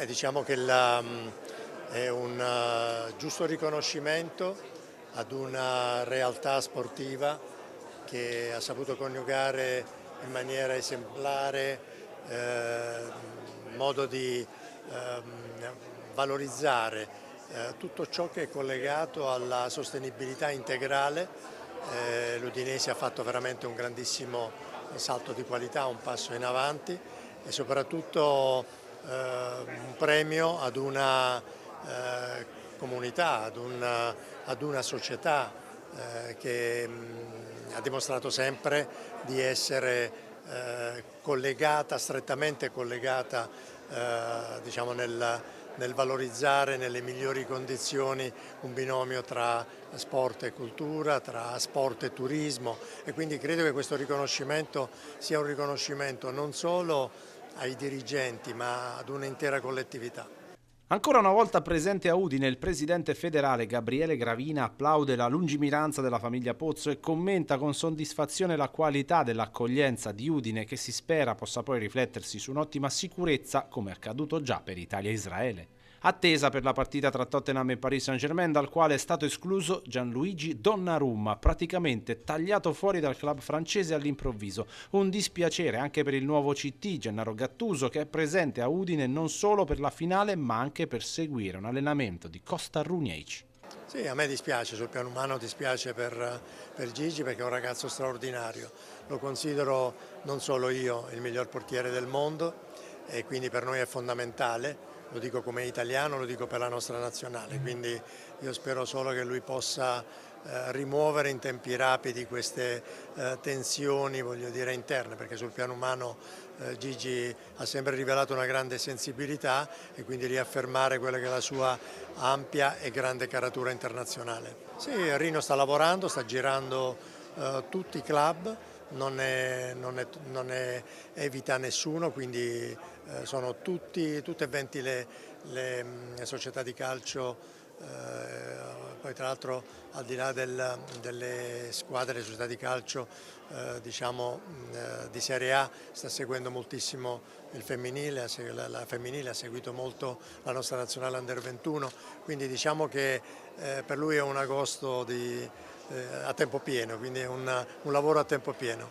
Diciamo che è un giusto riconoscimento ad una realtà sportiva che ha saputo coniugare in maniera esemplare modo di valorizzare tutto ciò che è collegato alla sostenibilità integrale. L'Udinese ha fatto veramente un grandissimo salto di qualità, un passo in avanti e soprattutto un premio ad una comunità, ad una società che ha dimostrato sempre di essere collegata, strettamente collegata diciamo nel valorizzare nelle migliori condizioni un binomio tra sport e cultura, tra sport e turismo, e quindi credo che questo riconoscimento sia un riconoscimento non solo ai dirigenti ma ad un'intera collettività. Ancora una volta presente a Udine, il presidente federale Gabriele Gravina applaude la lungimiranza della famiglia Pozzo e commenta con soddisfazione la qualità dell'accoglienza di Udine, che si spera possa poi riflettersi su un'ottima sicurezza, come accaduto già per Italia e Israele. Attesa per la partita tra Tottenham e Paris Saint-Germain, dal quale è stato escluso Gianluigi Donnarumma, praticamente tagliato fuori dal club francese all'improvviso. Un dispiacere anche per il nuovo CT Gennaro Gattuso, che è presente a Udine non solo per la finale ma anche per seguire un allenamento di Costa Runjaic. Sì, a me dispiace, sul piano umano dispiace per Gigi, perché è un ragazzo straordinario. Lo considero non solo io il miglior portiere del mondo e quindi per noi è fondamentale. Lo dico come italiano, lo dico per la nostra nazionale, quindi io spero solo che lui possa rimuovere in tempi rapidi queste tensioni, voglio dire, interne, perché sul piano umano Gigi ha sempre rivelato una grande sensibilità e quindi riaffermare quella che è la sua ampia e grande caratura internazionale. Sì, Rino sta lavorando, sta girando tutti i club, non evita nessuno, quindi sono tutte e 20 le società di calcio, poi tra l'altro al di là delle squadre, le società di calcio diciamo di Serie A sta seguendo moltissimo il femminile, la femminile ha seguito molto la nostra nazionale Under 21, quindi diciamo che per lui è un agosto a tempo pieno, quindi è un lavoro a tempo pieno.